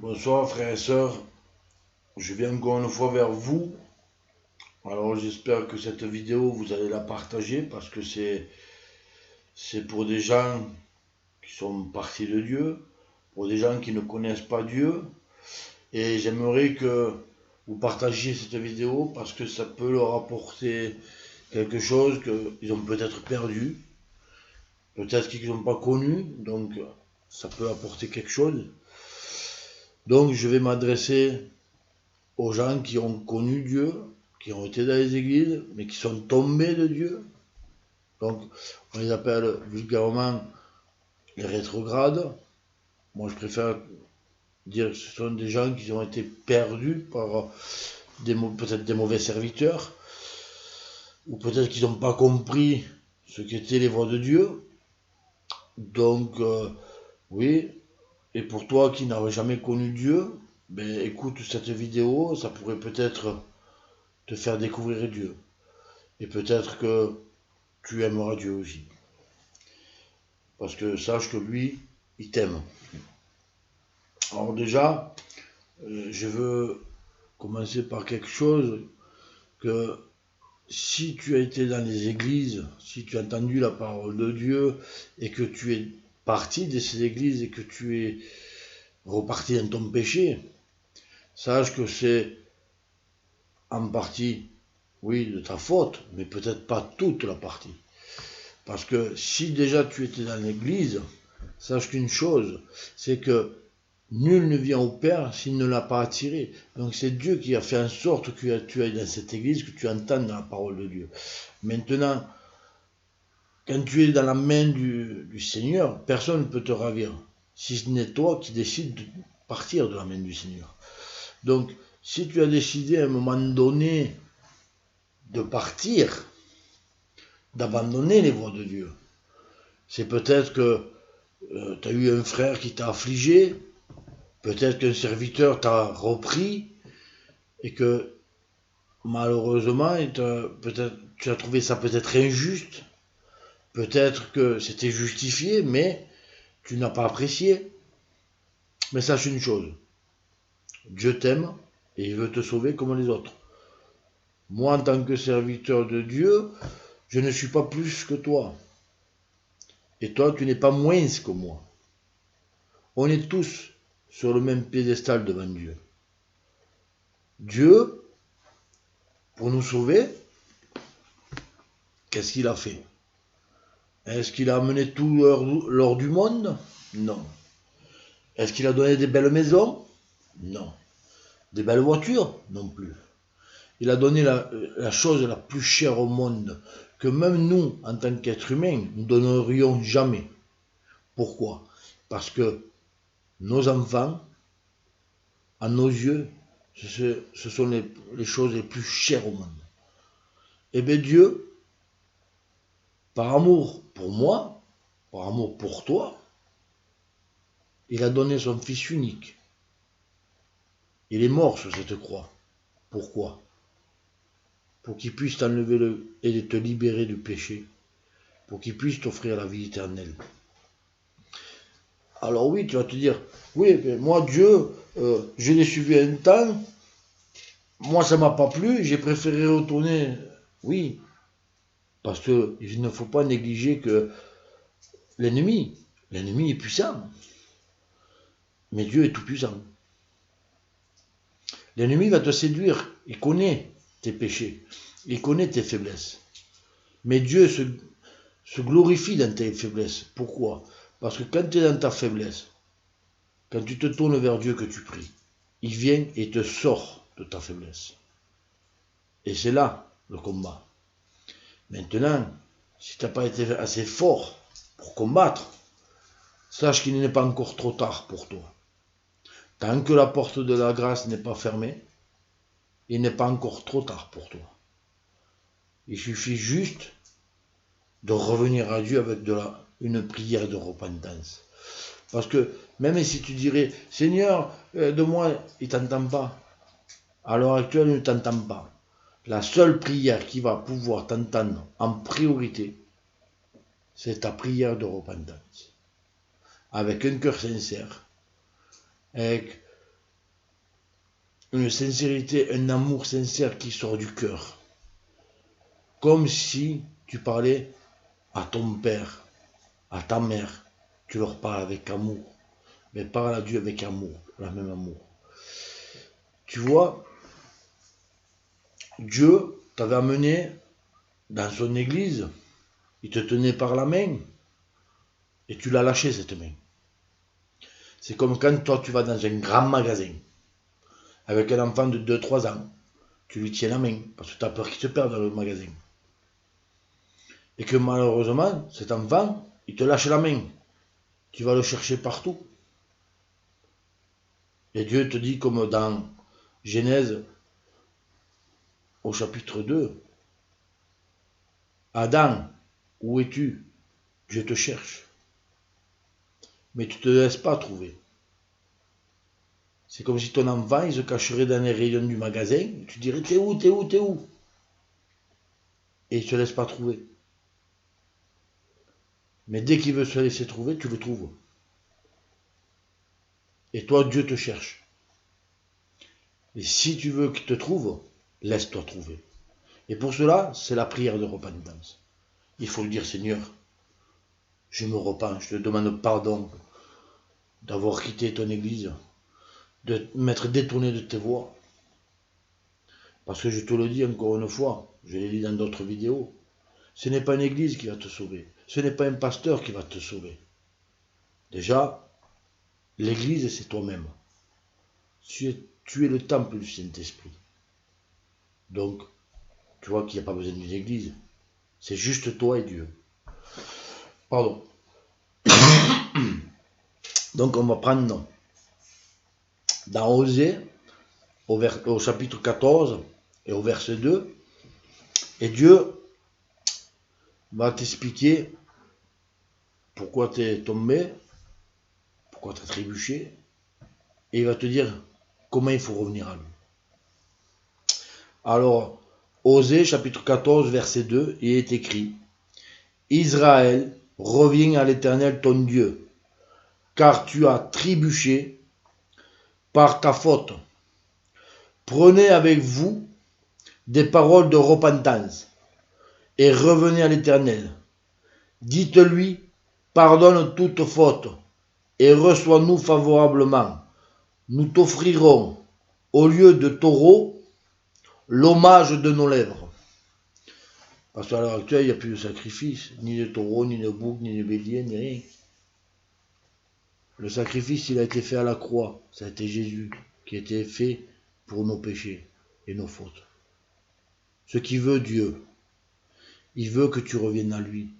Bonsoir frères et sœurs, je viens encore une fois vers vous. Alors j'espère que cette vidéo vous allez la partager parce que c'est pour des gens qui sont partis de Dieu, pour des gens qui ne connaissent pas Dieu. Et j'aimerais que vous partagiez cette vidéo parce que ça peut leur apporter quelque chose qu'ils ont peut-être perdu, peut-être qu'ils n'ont pas connu, donc ça peut apporter quelque chose. Donc je vais m'adresser aux gens qui ont connu Dieu, qui ont été dans les églises, mais qui sont tombés de Dieu. Donc, on les appelle vulgairement les rétrogrades. Moi, je préfère dire que ce sont des gens qui ont été perdus par peut-être des mauvais serviteurs, ou peut-être qu'ils n'ont pas compris ce qu'étaient les voies de Dieu. Donc, oui, et pour toi qui n'avais jamais connu Dieu, ben, écoute cette vidéo, ça pourrait peut-être te faire découvrir Dieu. Et peut-être que tu aimeras Dieu aussi. Parce que sache que lui, il t'aime. Alors déjà, je veux commencer par quelque chose que si tu as été dans les églises, si tu as entendu la parole de Dieu et que tu es parti de ces églises et que tu es reparti dans ton péché, sache que c'est en partie, oui, de ta faute, mais peut-être pas toute la partie. Parce que si déjà tu étais dans l'église, sache qu'une chose, c'est que nul ne vient au Père s'il ne l'a pas attiré. Donc c'est Dieu qui a fait en sorte que tu ailles dans cette église, que tu entendes la parole de Dieu. Maintenant, quand tu es dans la main du Seigneur, personne ne peut te ravir, si ce n'est toi qui décides de partir de la main du Seigneur. Donc, si tu as décidé à un moment donné de partir, d'abandonner les voies de Dieu, c'est peut-être que tu as eu un frère qui t'a affligé, peut-être qu'un serviteur t'a repris et que malheureusement peut-être tu as trouvé ça peut-être injuste, peut-être que c'était justifié, mais tu n'as pas apprécié. Mais sache une chose, Dieu t'aime et il veut te sauver comme les autres. Moi, en tant que serviteur de Dieu, je ne suis pas plus que toi. Et toi, tu n'es pas moins que moi. On est tous sur le même piédestal devant Dieu. Dieu, pour nous sauver, qu'est-ce qu'il a fait? Est-ce qu'il a amené tout l'or du monde? Non. Est-ce qu'il a donné des belles maisons? Non. Des belles voitures? Non plus. Il a donné la chose la plus chère au monde, que même nous, en tant qu'êtres humains, nous ne donnerions jamais. Pourquoi? Parce que nos enfants, à nos yeux, ce sont les choses les plus chères au monde. Et bien Dieu, par amour pour moi, par amour pour toi, il a donné son Fils unique. Il est mort sur cette croix. Pourquoi? Pour qu'il puisse t'enlever et te libérer du péché. Pour qu'il puisse t'offrir la vie éternelle. Alors oui, tu vas te dire, oui, mais moi Dieu, je l'ai suivi un temps, moi ça m'a pas plu, j'ai préféré retourner. Oui, parce qu'il ne faut pas négliger que l'ennemi est puissant. Mais Dieu est tout puissant. L'ennemi va te séduire, il connaît tes péchés, il connaît tes faiblesses. Mais Dieu se glorifie dans tes faiblesses. Pourquoi? Parce que quand tu es dans ta faiblesse, quand tu te tournes vers Dieu que tu pries, il vient et te sort de ta faiblesse. Et c'est là le combat. Maintenant, si tu n'as pas été assez fort pour combattre, sache qu'il n'est pas encore trop tard pour toi. Tant que la porte de la grâce n'est pas fermée, il n'est pas encore trop tard pour toi. Il suffit juste de revenir à Dieu avec une prière de repentance. Parce que même si tu dirais, Seigneur, de moi, il ne t'entend pas. À l'heure actuelle, il ne t'entend pas. La seule prière qui va pouvoir t'entendre en priorité, c'est ta prière de repentance. Avec un cœur sincère, avec une sincérité, un amour sincère qui sort du cœur. Comme si tu parlais à ton père, à ta mère. Tu leur parles avec amour. Mais parle à Dieu avec amour, la même amour. Tu vois, Dieu t'avait amené dans son église. Il te tenait par la main. Et tu l'as lâché cette main. C'est comme quand toi tu vas dans un grand magasin avec un enfant de 2-3 ans. Tu lui tiens la main parce que tu as peur qu'il se perde dans le magasin. Et que malheureusement, cet enfant, il te lâche la main. Tu vas le chercher partout. Et Dieu te dit comme dans Genèse au chapitre 2, Adam, où es-tu? Je te cherche. Mais tu ne te laisses pas trouver. C'est comme si ton enfant, il se cacherait dans les rayons du magasin. Et tu dirais, t'es où, t'es où, t'es où? Et il ne se laisse pas trouver. Mais dès qu'il veut se laisser trouver, tu le trouves. Et toi, Dieu te cherche. Et si tu veux qu'il te trouve, laisse-toi trouver. Et pour cela, c'est la prière de repentance. Il faut le dire, Seigneur, je me repens, je te demande pardon d'avoir quitté ton église, de m'être détourné de tes voies. Parce que je te le dis encore une fois, je l'ai dit dans d'autres vidéos, ce n'est pas une église qui va te sauver, ce n'est pas un pasteur qui va te sauver. Déjà, l'église, c'est toi-même. Tu es le temple du Saint-Esprit. Donc, tu vois qu'il n'y a pas besoin d'une église. C'est juste toi et Dieu. Pardon. Donc, on va prendre dans Osée, au chapitre 14 et au verset 2, et Dieu va t'expliquer pourquoi tu es tombé, pourquoi tu as trébuché, et il va te dire comment il faut revenir à lui. Alors, Osée, chapitre 14, verset 2, il est écrit, Israël, reviens à l'Éternel ton Dieu, car tu as trébuché par ta faute. Prenez avec vous des paroles de repentance et revenez à l'Éternel. Dites-lui, pardonne toute faute et reçois-nous favorablement. Nous t'offrirons, au lieu de taureau, l'hommage de nos lèvres. Parce qu'à l'heure actuelle, il n'y a plus de sacrifice, ni de taureau, ni de bouc, ni de bélier, ni rien. Le sacrifice, il a été fait à la croix. Ça a été Jésus qui a été fait pour nos péchés et nos fautes. Ce qui veut Dieu, il veut que tu reviennes à lui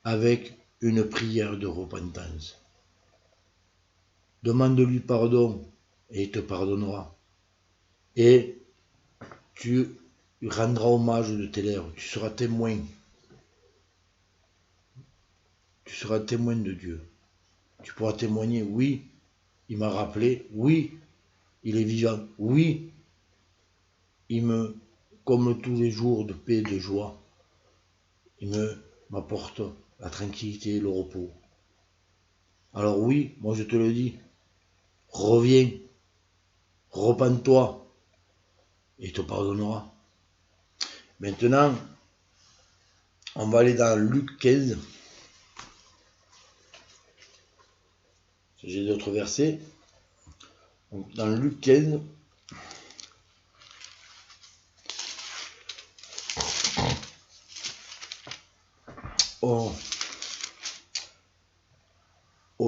avec une prière de repentance. Demande-lui pardon et il te pardonnera. Et tu rendras hommage de tes lèvres. Tu seras témoin. Tu seras témoin de Dieu. Tu pourras témoigner, oui, il m'a rappelé, oui, il est vivant, oui, il me, comme tous les jours de paix et de joie, il m'apporte la tranquillité et le repos. Alors oui, moi je te le dis, reviens, repens-toi, et il te pardonnera. Maintenant, on va aller dans Luc 15. J'ai d'autres versets. Donc, dans Luc 15, au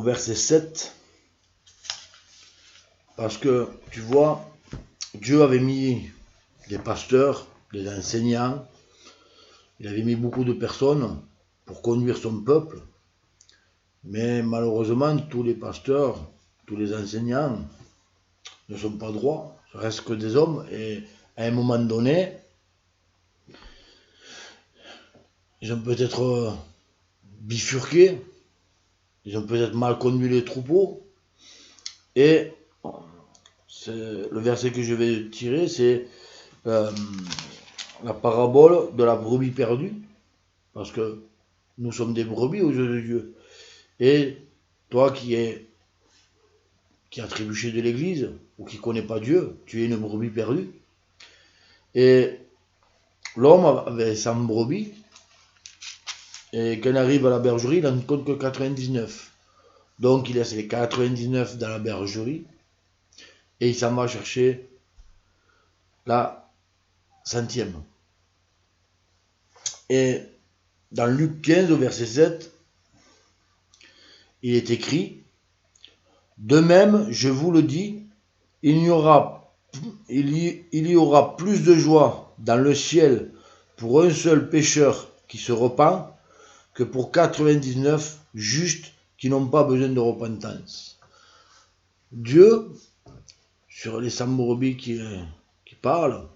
verset 7, parce que tu vois, Dieu avait mis des pasteurs, des enseignants, il avait mis beaucoup de personnes pour conduire son peuple, mais malheureusement tous les pasteurs, tous les enseignants ne sont pas droits, ce reste que des hommes, et à un moment donné, ils ont peut-être bifurqué, ils ont peut-être mal conduit les troupeaux, et le verset que je vais tirer, c'est la parabole de la brebis perdue, parce que nous sommes des brebis aux yeux de Dieu. Et toi qui qui a trébuché de l'église, ou qui ne connaît pas Dieu, tu es une brebis perdue. Et l'homme avait 100 brebis, et quand il arrive à la bergerie, il n'en compte que 99. Donc il laisse les 99 dans la bergerie, et il s'en va chercher la 100e. Et dans Luc 15, au verset 7, il est écrit: de même, je vous le dis, il y aura plus de joie dans le ciel pour un seul pécheur qui se repent que pour 99 justes qui n'ont pas besoin de repentance. Dieu, sur les 100 brebis qui parlent,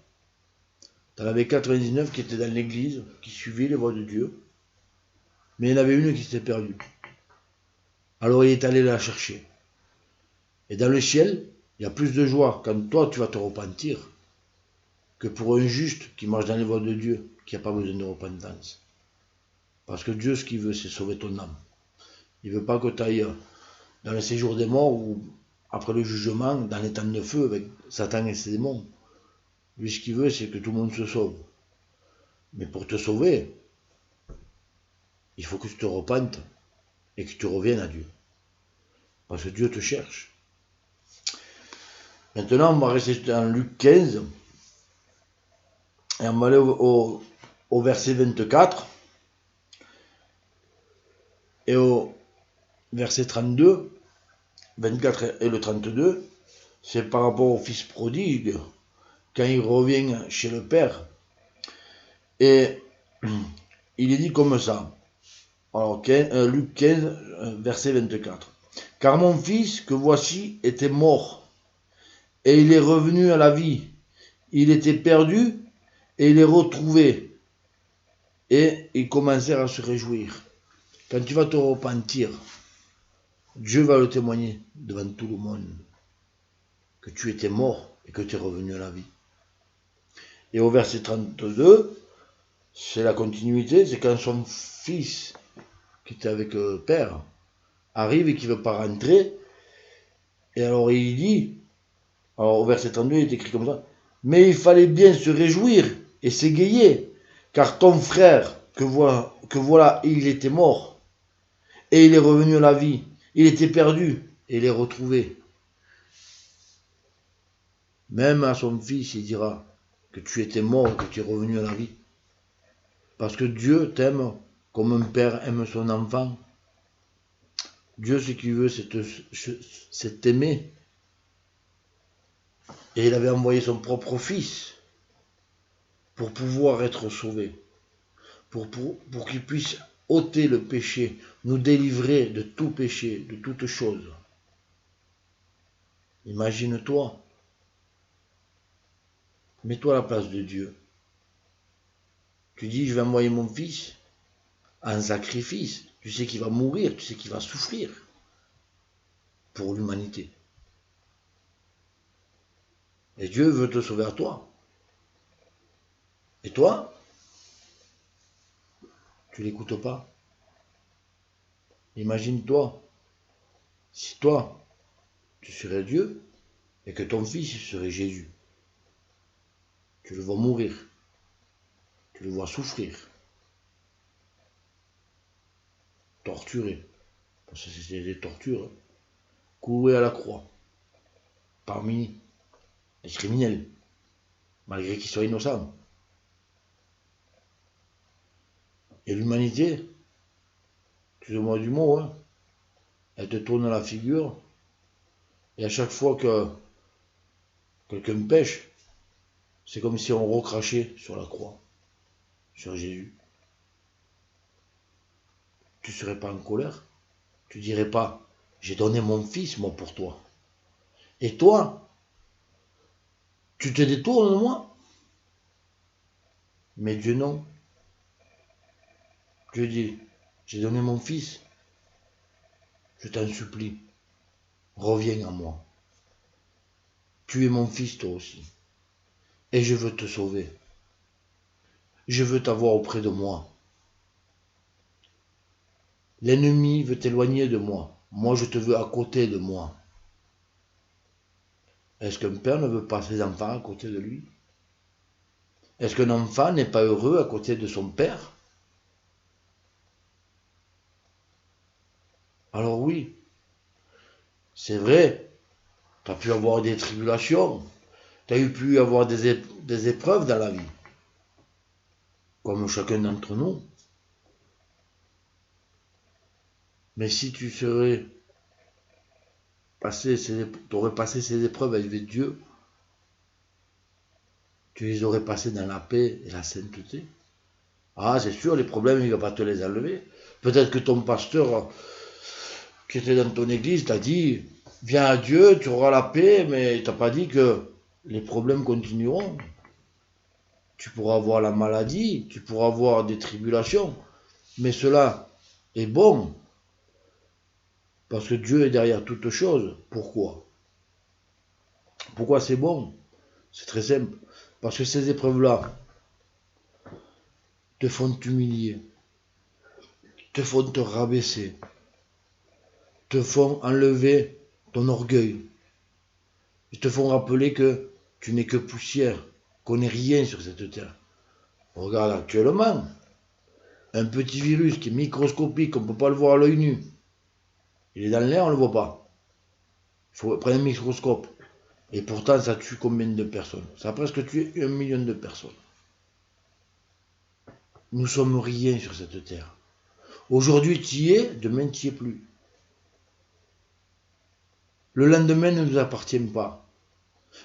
il y en avait 99 qui étaient dans l'église, qui suivaient les voies de Dieu, mais il y en avait une qui s'était perdue. Alors il est allé la chercher. Et dans le ciel, il y a plus de joie quand toi tu vas te repentir que pour un juste qui marche dans les voies de Dieu, qui n'a pas besoin de repentance. Parce que Dieu, ce qu'il veut, c'est sauver ton âme. Il ne veut pas que tu ailles dans le séjour des morts ou après le jugement, dans les temps de feu avec Satan et ses démons. Lui, ce qu'il veut, c'est que tout le monde se sauve. Mais pour te sauver, il faut que tu te repentes et que tu reviennes à Dieu. Parce que Dieu te cherche. Maintenant, on va rester dans Luc 15 et on va aller au verset 24 et au verset 32, 24 et le 32, c'est par rapport au fils prodigue, quand il revient chez le père. Et il est dit comme ça. Alors, Luc 15, verset 24. Car mon fils que voici était mort, et il est revenu à la vie. Il était perdu, et il est retrouvé. Et ils commencèrent à se réjouir. Quand tu vas te repentir, Dieu va le témoigner devant tout le monde que tu étais mort et que tu es revenu à la vie. Et au verset 32, c'est la continuité, c'est quand son fils, qui était avec le père, arrive et qui ne veut pas rentrer. Et alors il dit, alors au verset 32, il est écrit comme ça: mais il fallait bien se réjouir et s'égayer, car ton frère, que voilà, il était mort, et il est revenu à la vie. Il était perdu, et il est retrouvé. Même à son fils, il dira que tu étais mort, que tu es revenu à la vie. Parce que Dieu t'aime comme un père aime son enfant. Dieu, ce qu'il veut, c'est t'aimer. Et il avait envoyé son propre fils pour pouvoir être sauvé. Pour qu'il puisse ôter le péché, nous délivrer de tout péché, de toute chose. Imagine-toi. Mets-toi à la place de Dieu. Tu dis, je vais envoyer mon fils en sacrifice. Tu sais qu'il va mourir, tu sais qu'il va souffrir pour l'humanité. Et Dieu veut te sauver à toi. Et toi, tu l'écoutes pas. Imagine-toi, si toi, tu serais Dieu et que ton fils serait Jésus. Tu le vois mourir. Tu le vois souffrir. Torturé. Parce que c'était des tortures. Hein. Cloué à la croix. Parmi les criminels. Malgré qu'ils soient innocents. Et l'humanité, excusez-moi du mot, hein, elle te tourne la figure. Et à chaque fois que quelqu'un pêche, c'est comme si on recrachait sur la croix, sur Jésus. Tu ne serais pas en colère. Tu ne dirais pas, j'ai donné mon fils, moi, pour toi. Et toi, tu te détournes de moi. Mais Dieu non. Dieu dit, j'ai donné mon fils. Je t'en supplie, reviens à moi. Tu es mon fils toi aussi. Et je veux te sauver. Je veux t'avoir auprès de moi. L'ennemi veut t'éloigner de moi. Moi, je te veux à côté de moi. Est-ce qu'un père ne veut pas ses enfants à côté de lui? Est-ce qu'un enfant n'est pas heureux à côté de son père? Alors oui, c'est vrai, tu as pu avoir des tribulations, tu as pu avoir des épreuves dans la vie, comme chacun d'entre nous. Mais si tu aurais passé ces épreuves avec Dieu, tu les aurais passées dans la paix et la sainteté. Ah, c'est sûr, les problèmes, il ne va pas te les enlever. Peut-être que ton pasteur qui était dans ton église t'a dit, viens à Dieu, tu auras la paix, mais il t'a pas dit que les problèmes continueront. Tu pourras avoir la maladie, tu pourras avoir des tribulations, mais cela est bon, parce que Dieu est derrière toutes choses. Pourquoi? Pourquoi c'est bon? C'est très simple. Parce que ces épreuves-là te font t'humilier, te font te rabaisser, te font enlever ton orgueil. Ils te font rappeler que tu n'es que poussière, qu'on n'est rien sur cette terre. Regarde actuellement, un petit virus qui est microscopique, on ne peut pas le voir à l'œil nu. Il est dans l'air, on ne le voit pas. Il faut prendre un microscope. Et pourtant, ça tue combien de personnes? Ça a presque tué 1 million de personnes. Nous sommes rien sur cette terre. Aujourd'hui, tu y es, demain, tu n'y es plus. Le lendemain ne nous appartient pas.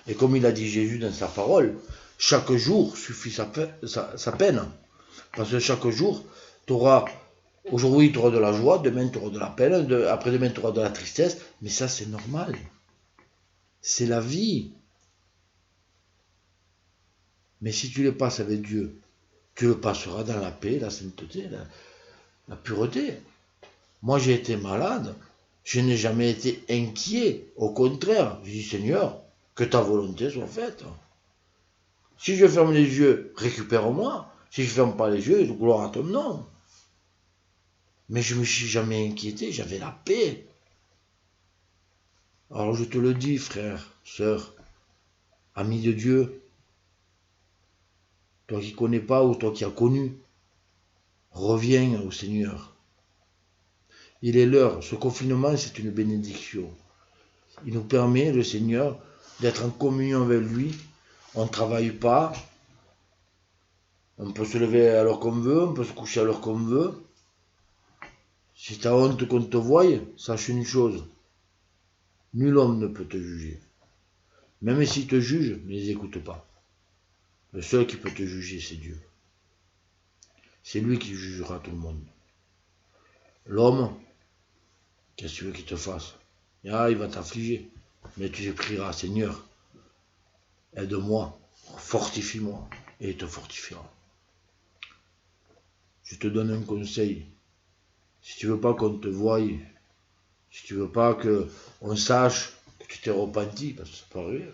Et comme il a dit Jésus dans sa parole, chaque jour suffit sa peine. Parce que chaque jour, aujourd'hui tu auras de la joie, demain tu auras de la peine, après-demain tu auras de la tristesse, mais ça c'est normal. C'est la vie. Mais si tu le passes avec Dieu, tu le passeras dans la paix, la sainteté, la pureté. Moi j'ai été malade, je n'ai jamais été inquiet. Au contraire, je dis Seigneur, que ta volonté soit faite. Si je ferme les yeux, récupère-moi. Si je ne ferme pas les yeux, gloire à ton nom. Mais je ne me suis jamais inquiété, j'avais la paix. Alors je te le dis, frère, sœur, ami de Dieu, toi qui ne connais pas ou toi qui as connu, reviens au Seigneur. Il est l'heure, ce confinement c'est une bénédiction. Il nous permet, le Seigneur, d'être en communion avec lui. On ne travaille pas, on peut se lever à l'heure qu'on veut, on peut se coucher à l'heure qu'on veut. Si tu as honte qu'on te voie, sache une chose, nul homme ne peut te juger. Même s'il te juge, ne les écoute pas. Le seul qui peut te juger, c'est Dieu. C'est lui qui jugera tout le monde. L'homme, qu'est-ce que tu veux qu'il te fasse? Ah, il va t'affliger. Mais tu prieras, Seigneur, aide-moi, fortifie-moi, et il te fortifiera. Je te donne un conseil. Si tu veux pas qu'on te voie, si tu veux pas qu'on sache que tu t'es repenti, parce que ça peut arriver,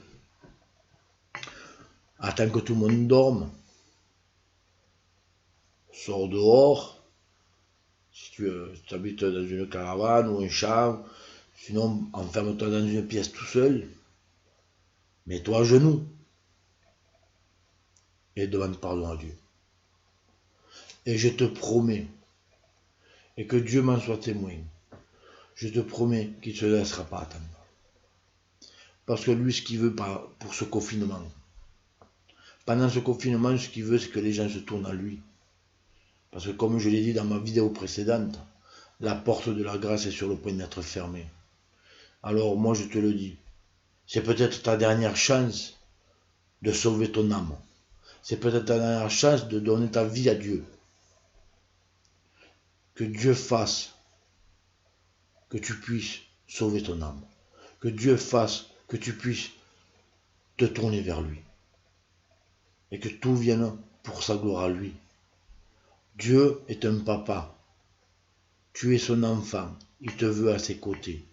attends que tout le monde dorme, sors dehors, si tu habites dans une caravane ou un champ, sinon enferme-toi dans une pièce tout seul, mets-toi à genoux et demande pardon à Dieu. Et je te promets, et que Dieu m'en soit témoin, je te promets qu'il ne te laissera pas attendre. Parce que lui, ce qu'il veut pour ce confinement, pendant ce confinement, ce qu'il veut, c'est que les gens se tournent à lui. Parce que comme je l'ai dit dans ma vidéo précédente, la porte de la grâce est sur le point d'être fermée. Alors moi je te le dis, c'est peut-être ta dernière chance de sauver ton âme. C'est peut-être ta dernière chance de donner ta vie à Dieu. Que Dieu fasse que tu puisses sauver ton âme. Que Dieu fasse que tu puisses te tourner vers lui. Et que tout vienne pour sa gloire à lui. Dieu est un papa. Tu es son enfant. Il te veut à ses côtés.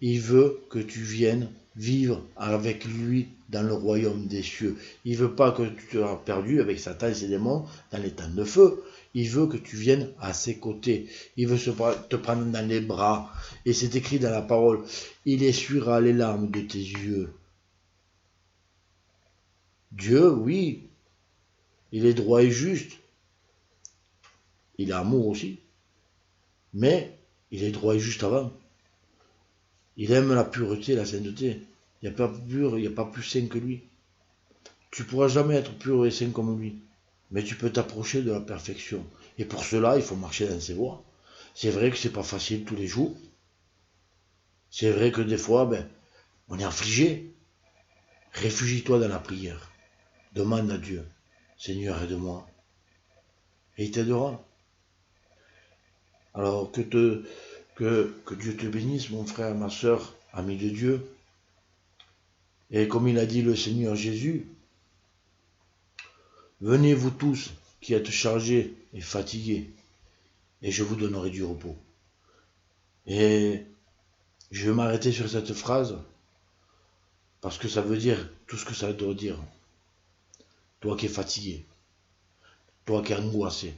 Il veut que tu viennes vivre avec lui dans le royaume des cieux. Il ne veut pas que tu te sois perdu avec Satan et ses démons dans les temps de feu. Il veut que tu viennes à ses côtés. Il veut te prendre dans les bras. Et c'est écrit dans la parole, il essuiera les larmes de tes yeux. Dieu, oui, il est droit et juste. Il est amour aussi. Mais il est droit et juste avant. Il aime la pureté, la sainteté. Il n'y a pas plus pur, il n'y a pas plus saint que lui. Tu ne pourras jamais être pur et saint comme lui. Mais tu peux t'approcher de la perfection. Et pour cela, il faut marcher dans ses voies. C'est vrai que c'est pas facile tous les jours. C'est vrai que des fois, on est affligé. Réfugie-toi dans la prière. Demande à Dieu, Seigneur, aide-moi. Et il t'aidera. Alors que Dieu te bénisse, mon frère, ma soeur, ami de Dieu. Et comme il a dit le Seigneur Jésus, venez vous tous qui êtes chargés et fatigués, et je vous donnerai du repos. Et je vais m'arrêter sur cette phrase, parce que ça veut dire tout ce que ça doit dire. Toi qui es fatigué, toi qui es angoissé,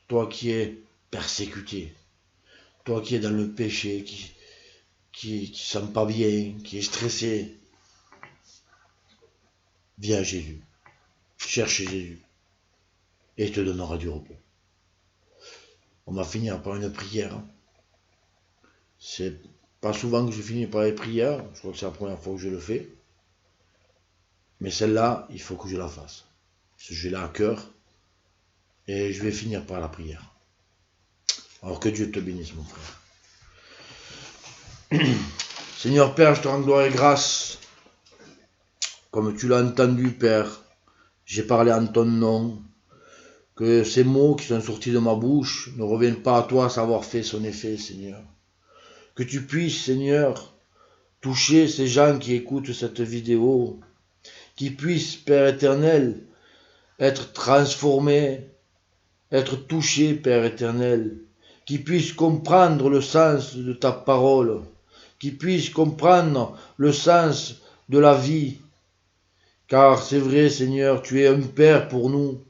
toi qui es persécuté, toi qui es dans le péché, qui sent pas bien, qui est stressé, viens à Jésus, cherche Jésus, et il te donnera du repos. On va finir par une prière. C'est pas souvent que je finis par les prières, je crois que c'est la première fois que je le fais. Mais celle-là, il faut que je la fasse. Je l'ai à cœur, et je vais finir par la prière. Alors que Dieu te bénisse, mon frère. Seigneur Père, je te rends gloire et grâce. Comme tu l'as entendu, Père, j'ai parlé en ton nom. Que ces mots qui sont sortis de ma bouche ne reviennent pas à toi sans avoir fait son effet, Seigneur. Que tu puisses, Seigneur, toucher ces gens qui écoutent cette vidéo, qui puissent, Père éternel, être transformés, être touchés, Père éternel, qui puissent comprendre le sens de ta parole, qui puissent comprendre le sens de la vie. Car c'est vrai, Seigneur, tu es un Père pour nous.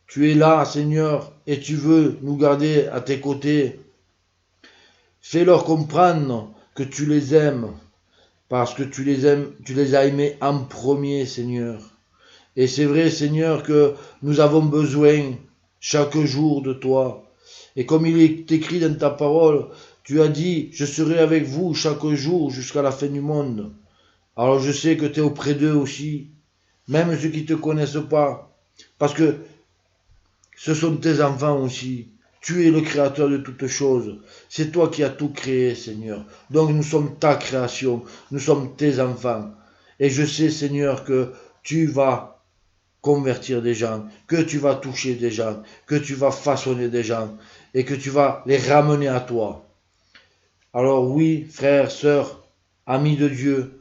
Tu es là, Seigneur, et tu veux nous garder à tes côtés. Fais-leur comprendre que tu les aimes, parce que tu les aimes, tu les as aimés en premier, Seigneur. Et c'est vrai, Seigneur, que nous avons besoin chaque jour de toi. Et comme il est écrit dans ta parole, tu as dit, je serai avec vous chaque jour jusqu'à la fin du monde. Alors je sais que tu es auprès d'eux aussi, même ceux qui ne te connaissent pas, parce que ce sont tes enfants aussi. Tu es le créateur de toutes choses. C'est toi qui as tout créé, Seigneur. Donc nous sommes ta création. Nous sommes tes enfants. Et je sais, Seigneur, que tu vas convertir des gens, que tu vas toucher des gens, que tu vas façonner des gens et que tu vas les ramener à toi. Alors oui, frères, sœurs, amis de Dieu,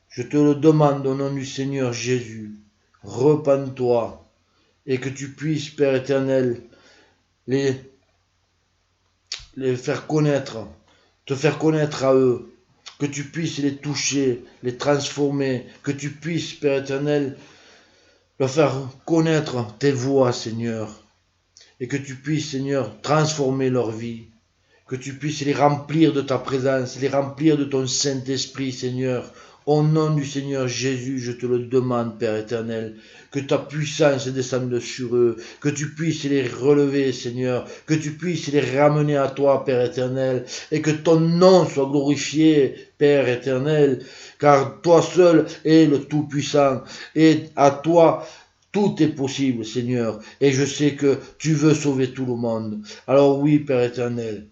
je te le demande au nom du Seigneur Jésus. Repens-toi et que tu puisses, Père éternel, les faire connaître, te faire connaître à eux, que tu puisses les toucher, les transformer, que tu puisses, Père éternel, leur faire connaître tes voies, Seigneur, et que tu puisses, Seigneur, transformer leur vie, que tu puisses les remplir de ta présence, les remplir de ton Saint-Esprit, Seigneur. Au nom du Seigneur Jésus, je te le demande, Père éternel, que ta puissance descende sur eux, que tu puisses les relever, Seigneur, que tu puisses les ramener à toi, Père éternel, et que ton nom soit glorifié, Père éternel, car toi seul es le Tout-Puissant, et à toi tout est possible, Seigneur, et je sais que tu veux sauver tout le monde. Alors oui, Père éternel,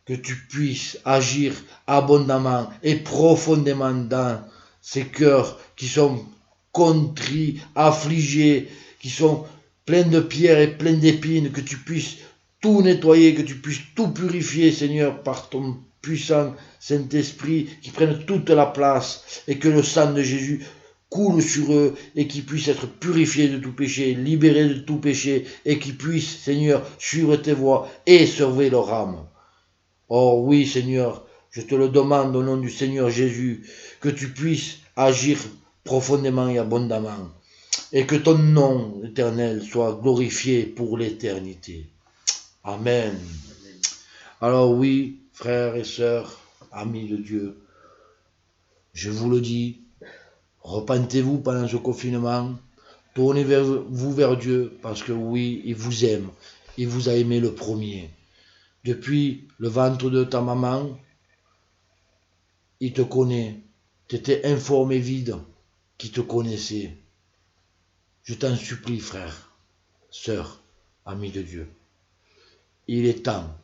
que tu puisses agir abondamment et profondément dans ces cœurs qui sont contrits, affligés, qui sont pleins de pierres et pleins d'épines, que tu puisses tout nettoyer, que tu puisses tout purifier, Seigneur, par ton puissant Saint-Esprit, qui prenne toute la place et que le sang de Jésus coule sur eux et qu'ils puissent être purifiés de tout péché, libérés de tout péché et qu'ils puissent, Seigneur, suivre tes voies et sauver leur âme. Oh oui, Seigneur, je te le demande au nom du Seigneur Jésus, que tu puisses agir profondément et abondamment, et que ton nom éternel soit glorifié pour l'éternité. Amen. Alors oui, frères et sœurs, amis de Dieu, je vous le dis, Repentez-vous pendant ce confinement. Tournez-vous vers Dieu, parce que oui, il vous aime. Il vous a aimé le premier. Depuis le ventre de ta maman, il te connaît. Tu étais informé vide, qui te connaissait. Je t'en supplie, frère, sœur, ami de Dieu. Il est temps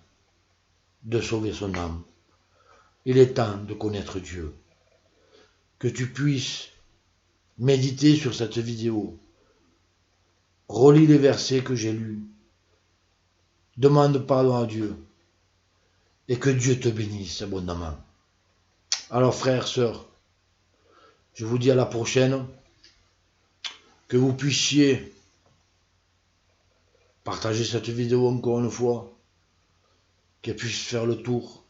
de sauver son âme. Il est temps de connaître Dieu. Que tu puisses méditer sur cette vidéo. Relis les versets que j'ai lus. Demande pardon à Dieu. Et que Dieu te bénisse abondamment. Alors frères, sœurs, je vous dis à la prochaine. Que vous puissiez partager cette vidéo encore une fois. Qu'elle puisse faire le tour.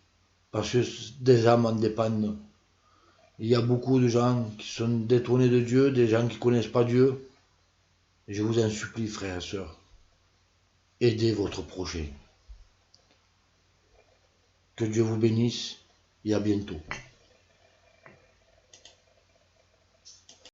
Parce que des âmes en dépendent. Il y a beaucoup de gens qui sont détournés de Dieu, des gens qui ne connaissent pas Dieu. Et je vous en supplie, frères et sœurs, aidez votre projet. Que Dieu vous bénisse et à bientôt.